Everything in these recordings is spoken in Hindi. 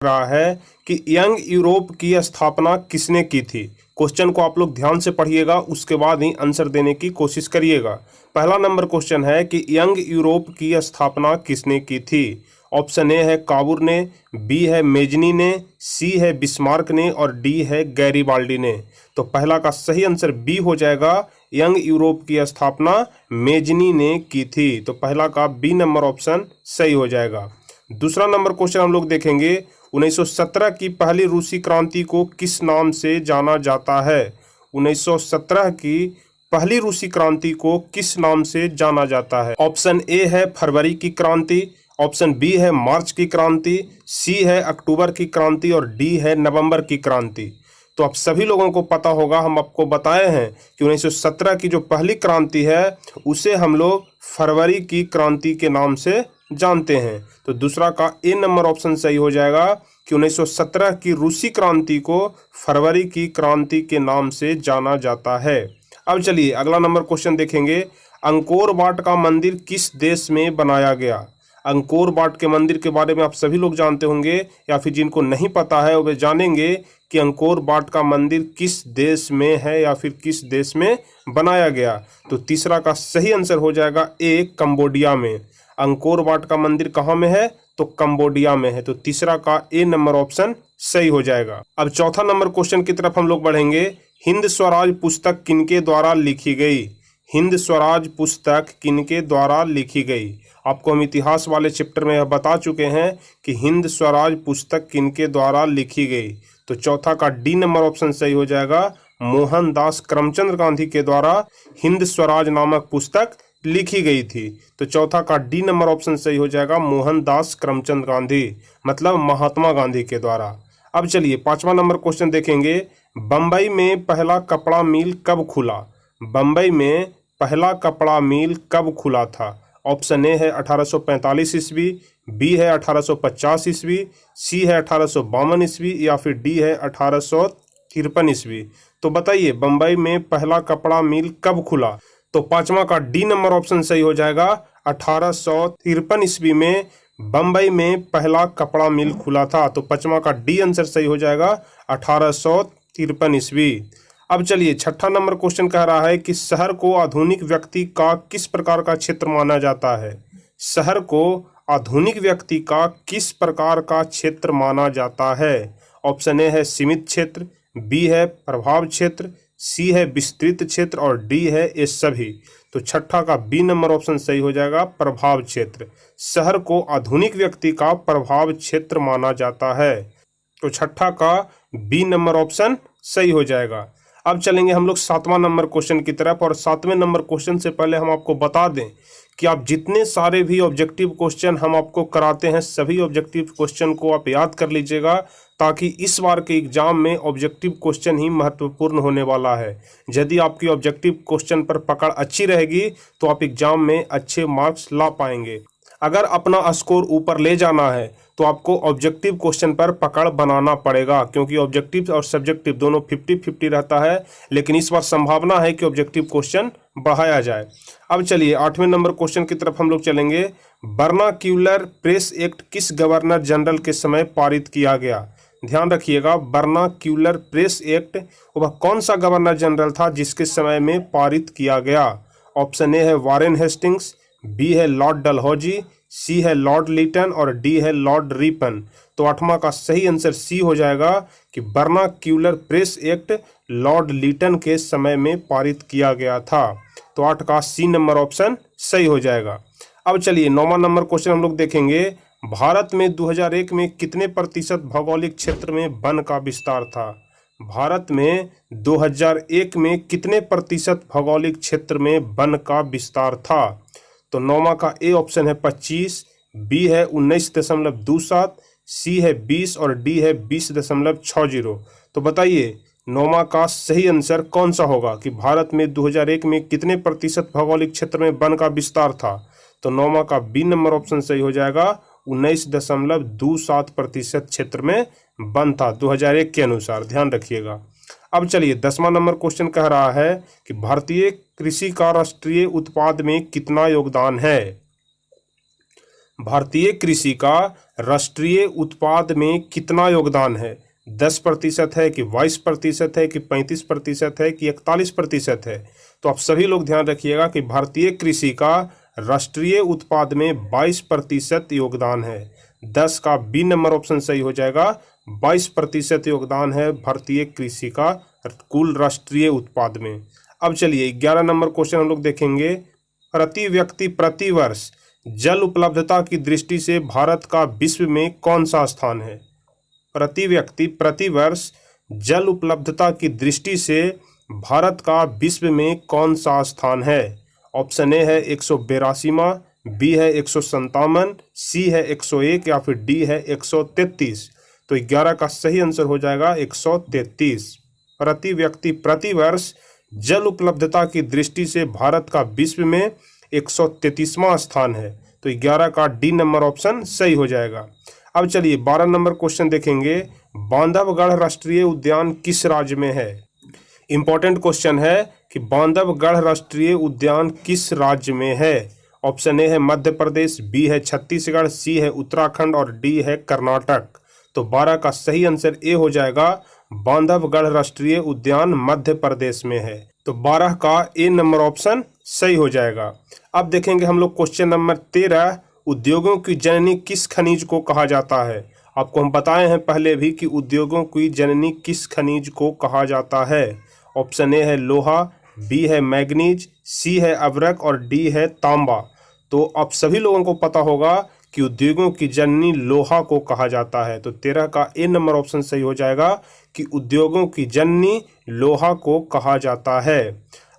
रहा है कि यंग यूरोप की स्थापना किसने की थी। क्वेश्चन को आप लोग ध्यान से पढ़िएगा, उसके बाद ही आंसर देने की कोशिश करिएगा। पहला नंबर क्वेश्चन है कि यंग यूरोप की स्थापना किसने की थी। ऑप्शन ए है काबूर ने, बी है मेजनी ने, सी है बिस्मार्क ने और डी है गैरीबाल्डी ने। तो पहला का सही आंसर बी हो जाएगा, यंग यूरोप की स्थापना मेजनी ने की थी। तो पहला का बी नंबर ऑप्शन सही हो जाएगा। दूसरा नंबर क्वेश्चन हम लोग देखेंगे, 1917 की पहली रूसी क्रांति को किस नाम से जाना जाता है। 1917 की पहली रूसी क्रांति को किस नाम से जाना जाता है। ऑप्शन ए है फरवरी की क्रांति, ऑप्शन बी है मार्च की क्रांति, सी है अक्टूबर की क्रांति और डी है नवंबर की क्रांति। तो आप सभी लोगों को पता होगा, हम आपको बताए हैं कि 1917 की जो पहली क्रांति है उसे हम लोग फरवरी की क्रांति के नाम से जानते हैं। तो दूसरा का ए नंबर ऑप्शन सही हो जाएगा कि 1917 की रूसी क्रांति को फरवरी की क्रांति के नाम से जाना जाता है। अब चलिए अगला नंबर क्वेश्चन देखेंगे, अंकोर वाट का मंदिर किस देश में बनाया गया। अंकोर वाट के मंदिर के बारे में आप सभी लोग जानते होंगे, या फिर जिनको नहीं पता है वो जानेंगे कि अंकोर वाट का मंदिर किस देश में है या फिर किस देश में बनाया गया। तो तीसरा का सही आंसर हो जाएगा ए, कंबोडिया में। अंकोर वाट का मंदिर कहाँ में है, तो कंबोडिया में है। तो तीसरा का ए नंबर ऑप्शन सही हो जाएगा। अब चौथा नंबर क्वेश्चन की तरफ हम लोग बढ़ेंगे, हिंद स्वराज पुस्तक किनके द्वारा लिखी गई। हिंद स्वराज पुस्तक किनके द्वारा लिखी गई। आपको हम इतिहास वाले चैप्टर में यह बता चुके हैं कि हिंद स्वराज पुस्तक किनके द्वारा लिखी गई। तो चौथा का डी नंबर ऑप्शन सही हो जाएगा, मोहनदास करमचंद गांधी के द्वारा हिंद स्वराज नामक पुस्तक लिखी गई थी। तो चौथा का डी नंबर ऑप्शन सही हो जाएगा, मोहनदास करमचंद गांधी, मतलब महात्मा गांधी के द्वारा। अब चलिए पांचवा नंबर क्वेश्चन देखेंगे, बम्बई में पहला कपड़ा मिल कब खुला। बम्बई में पहला कपड़ा मिल कब खुला था। ऑप्शन ए है 1845 ईस्वी, बी है 1850 ईस्वी, सी है 1852 ईस्वी या फिर डी है 1853 ईस्वी। तो बताइए बम्बई में पहला कपड़ा मिल कब खुला। तो पांचवा का डी नंबर ऑप्शन सही हो जाएगा, 1853 ईस्वी में बम्बई में पहला कपड़ा मिल खुला था। तो पांचवा का डी आंसर सही हो जाएगा, 1853 ईस्वी। अब चलिए छठा नंबर क्वेश्चन कह रहा है कि शहर को आधुनिक व्यक्ति का किस प्रकार का क्षेत्र माना जाता है। शहर को आधुनिक व्यक्ति का किस प्रकार का क्षेत्र माना जाता है। ऑप्शन ए है सीमित क्षेत्र, बी है प्रभाव क्षेत्र, सी है विस्तृत क्षेत्र और डी है ये सभी। तो छठा का बी नंबर ऑप्शन सही हो जाएगा, प्रभाव क्षेत्र। शहर को आधुनिक व्यक्ति का प्रभाव क्षेत्र माना जाता है। तो छठा का बी नंबर ऑप्शन सही हो जाएगा। अब चलेंगे हम लोग सातवां नंबर क्वेश्चन की तरफ, और सातवें नंबर क्वेश्चन से पहले हम आपको बता दें कि आप जितने सारे भी ऑब्जेक्टिव क्वेश्चन हम आपको कराते हैं सभी ऑब्जेक्टिव क्वेश्चन को आप याद कर लीजिएगा, ताकि इस बार के एग्जाम में ऑब्जेक्टिव क्वेश्चन ही महत्वपूर्ण होने वाला है। यदि आपकी ऑब्जेक्टिव क्वेश्चन पर पकड़ अच्छी रहेगी तो आप एग्जाम में अच्छे मार्क्स ला पाएंगे। अगर अपना स्कोर ऊपर ले जाना है तो आपको ऑब्जेक्टिव क्वेश्चन पर पकड़ बनाना पड़ेगा, क्योंकि ऑब्जेक्टिव और सब्जेक्टिव दोनों 50-50 रहता है, लेकिन इस बार संभावना है कि ऑब्जेक्टिव क्वेश्चन बढ़ाया जाए। अब चलिए आठवें नंबर क्वेश्चन की तरफ हम लोग चलेंगे, वर्नाक्यूलर प्रेस एक्ट किस गवर्नर जनरल के समय पारित किया गया। ध्यान रखिएगा, वर्नाक्यूलर प्रेस एक्ट वह कौन सा गवर्नर जनरल था जिसके समय में पारित किया गया। ऑप्शन ए है वारेन हेस्टिंग्स, बी है लॉर्ड डलहौजी, सी है लॉर्ड लीटन और डी है लॉर्ड रिपन। तो आठवां का सही आंसर सी हो जाएगा कि vernacular press act Lord Lytton के समय में पारित किया गया था। तो 8 का सी नंबर ऑप्शन सही हो जाएगा। अब चलिए 9वां नंबर क्वेश्चन हम लोग देखेंगे, भारत में 2001 में कितने प्रतिशत भौगोलिक क्षेत्र में वन का विस्तार था। भारत में 2001 में कितने प्रतिशत भौगोलिक क्षेत्र में वन का विस्तार था। तो 9वां का ए ऑप्शन है 25, बी है 19.27, सी है 20 और डी है 20.60। तो बताइए 9वां का सही आंसर कौन सा होगा कि भारत में 2001 में कितने प्रतिशत भौगोलिक क्षेत्र में वन का विस्तार था। तो 9वां का बी नंबर ऑप्शन सही हो जाएगा, 19.27% क्षेत्र में वन था 2001 के अनुसार। ध्यान रखिएगा। अब चलिए 10वां नंबर क्वेश्चन कह रहा है कि भारतीय कृषि का राष्ट्रीय उत्पाद में कितना योगदान है। भारतीय कृषि का राष्ट्रीय उत्पाद में कितना योगदान है? 10% है कि 22% है कि 35% है कि 41% है? तो आप सभी लोग ध्यान रखिएगा कि भारतीय कृषि का राष्ट्रीय उत्पाद में 22% योगदान है। 10 का बी नंबर ऑप्शन सही हो जाएगा। 22% योगदान है भारतीय कृषि का कुल राष्ट्रीय उत्पाद में। अब चलिए 11 नंबर क्वेश्चन हम लोग देखेंगे। प्रति व्यक्ति प्रति वर्ष जल उपलब्धता की दृष्टि से भारत का विश्व में कौन सा स्थान है? प्रति व्यक्ति प्रति वर्ष जल उपलब्धता की दृष्टि से भारत का विश्व में कौन सा स्थान है? ऑप्शन ए है 182वां, बी है 157, सी है 101 या फिर डी है 133। तो 11 का सही आंसर हो जाएगा 133। प्रति व्यक्ति प्रति वर्ष जल उपलब्धता की दृष्टि से भारत का विश्व में 133वां स्थान है। तो 11 का डी नंबर ऑप्शन सही हो जाएगा। अब चलिए 12 नंबर क्वेश्चन देखेंगे। बांधवगढ़ राष्ट्रीय उद्यान किस राज्य में है? इंपॉर्टेंट क्वेश्चन है कि बांधवगढ़ राष्ट्रीय उद्यान किस राज्य में है? ऑप्शन ए है मध्य प्रदेश, बी है छत्तीसगढ़, सी है उत्तराखंड और डी है कर्नाटक। तो 12 का सही आंसर ए हो जाएगा। बांधवगढ़ राष्ट्रीय उद्यान मध्य प्रदेश में है। तो 12 का ए नंबर ऑप्शन सही हो जाएगा। अब देखेंगे हम लोग क्वेश्चन नंबर 13। उद्योगों की जननी किस खनिज को कहा जाता है? आपको हम बताए हैं पहले भी कि उद्योगों की जननी किस खनिज को कहा जाता है। ऑप्शन ए है लोहा, बी है मैग्नीज, सी है अभ्रक और डी है तांबा। तो आप सभी लोगों को पता होगा कि उद्योगों की जननी लोहा को कहा जाता है। तो 13 का ए नंबर ऑप्शन सही हो जाएगा कि उद्योगों की जननी लोहा को कहा जाता है।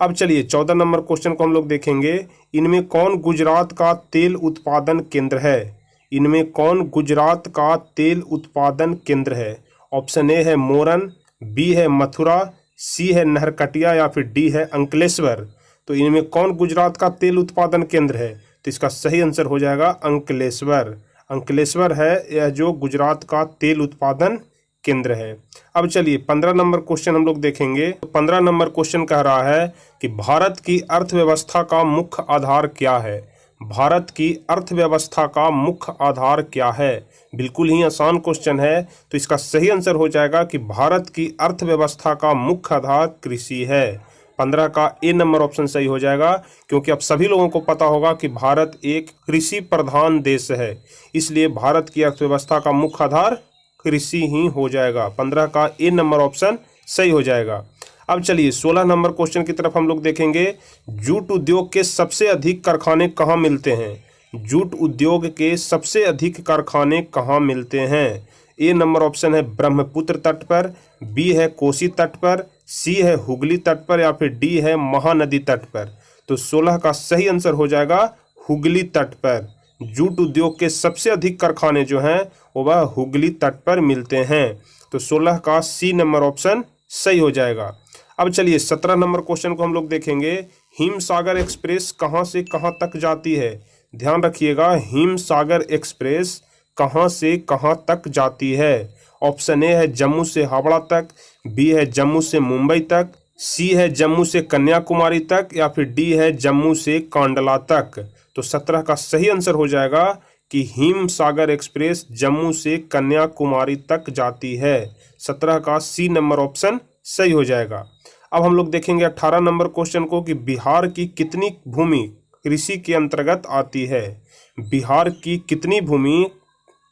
अब चलिए 14 नंबर क्वेश्चन को हम लोग देखेंगे। इनमें कौन गुजरात का तेल उत्पादन केंद्र है? इनमें कौन गुजरात का तेल उत्पादन केंद्र है? ऑप्शन ए है मोरन, बी है मथुरा, सी है नहरकटिया या फिर डी है अंकलेश्वर। तो इनमें कौन गुजरात का तेल उत्पादन केंद्र है? तो इसका सही आंसर हो जाएगा अंकलेश्वर। अंकलेश्वर है यह जो गुजरात का तेल उत्पादन केंद्र है। अब चलिए 15 नंबर क्वेश्चन हम लोग देखेंगे। 15 नंबर क्वेश्चन कह रहा है कि भारत की अर्थव्यवस्था का मुख्य आधार क्या है? भारत की अर्थव्यवस्था का मुख्य आधार क्या है? बिल्कुल ही आसान क्वेश्चन है। तो इसका सही आंसर हो जाएगा कि भारत की अर्थव्यवस्था का मुख्य आधार कृषि है। 15 का ए नंबर ऑप्शन सही हो जाएगा, क्योंकि अब सभी लोगों को पता होगा कि भारत एक कृषि प्रधान देश है, इसलिए भारत की अर्थव्यवस्था का मुख्य आधार कृषि ही हो जाएगा। 15 का ए नंबर ऑप्शन सही हो जाएगा। अब चलिए 16 नंबर क्वेश्चन की तरफ हम लोग देखेंगे। जूट उद्योग के सबसे अधिक कारखाने कहाँ मिलते हैं? जूट उद्योग के सबसे अधिक कारखाने कहाँ मिलते हैं? ए नंबर ऑप्शन है ब्रह्मपुत्र तट पर, बी है कोसी तट पर, सी है हुगली तट पर या फिर डी है महानदी तट पर। तो 16 का सही आंसर हो जाएगा हुगली तट पर। जूट उद्योग के सबसे अधिक कारखाने जो हैं वह हुगली तट पर मिलते हैं। तो 16 का सी नंबर ऑप्शन सही हो जाएगा। अब चलिए 17 नंबर क्वेश्चन को हम लोग देखेंगे। हिमसागर एक्सप्रेस कहाँ से कहाँ तक जाती है? ध्यान रखिएगा, हिमसागर एक्सप्रेस कहाँ से कहाँ तक जाती है? ऑप्शन ए है जम्मू से हावड़ा तक, बी है जम्मू से मुंबई तक, सी है जम्मू से कन्याकुमारी तक या फिर डी है जम्मू से कांडला तक। तो 17 का सही आंसर हो जाएगा कि हिमसागर एक्सप्रेस जम्मू से कन्याकुमारी तक जाती है। 17 का सी नंबर ऑप्शन सही हो जाएगा। अब हम लोग देखेंगे 18 नंबर क्वेश्चन को कि बिहार की कितनी भूमि कृषि के अंतर्गत आती है? बिहार की कितनी भूमि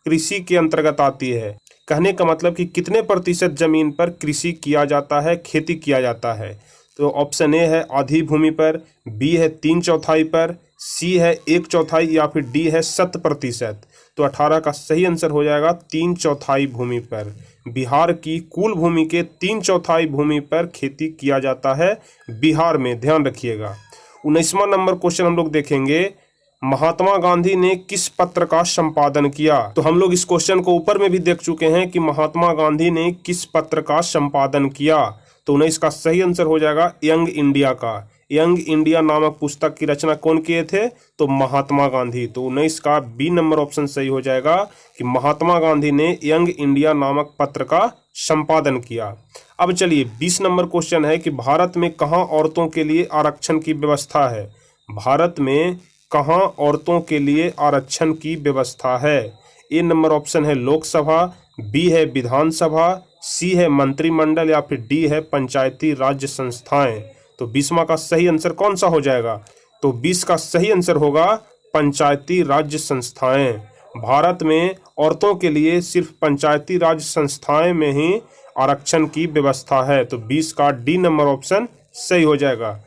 कृषि के अंतर्गत आती है? कहने का मतलब कि कितने प्रतिशत जमीन पर कृषि किया जाता है, खेती किया जाता है। तो ऑप्शन ए है आधी भूमि पर, बी है 3/4 पर, सी है 1/4 या फिर डी है 100%। तो 18 का सही आंसर हो जाएगा 3/4 भूमि पर। बिहार की कुल भूमि के 3/4 भूमि पर खेती किया जाता है बिहार में, ध्यान रखिएगा। 19वां नंबर क्वेश्चन हम लोग देखेंगे। महात्मा गांधी ने किस पत्र का संपादन किया? तो हम लोग इस क्वेश्चन को ऊपर में भी देख चुके हैं कि महात्मा गांधी ने किस पत्र का संपादन किया। तो 19 का सही आंसर हो जाएगा यंग इंडिया का। यंग इंडिया नामक पुस्तक की रचना कौन किए थे? तो महात्मा गांधी। तो 19 का बी नंबर ऑप्शन सही हो जाएगा कि महात्मा गांधी ने यंग इंडिया नामक पत्र का संपादन किया। अब चलिए 20 नंबर क्वेश्चन है कि भारत में कहाँ औरतों के लिए आरक्षण की व्यवस्था है? भारत में कहाँ औरतों के लिए आरक्षण की व्यवस्था है? ए नंबर ऑप्शन है लोकसभा, बी है विधानसभा, सी है मंत्रिमंडल या फिर डी है पंचायती राज्य संस्थाएं। तो 20वां का सही आंसर कौन सा हो जाएगा? तो 20 का सही आंसर होगा पंचायती राज्य संस्थाएं। भारत में औरतों के लिए सिर्फ पंचायती राज्य संस्थाएं में ही आरक्षण की व्यवस्था है। तो 20 का डी नंबर ऑप्शन सही हो जाएगा।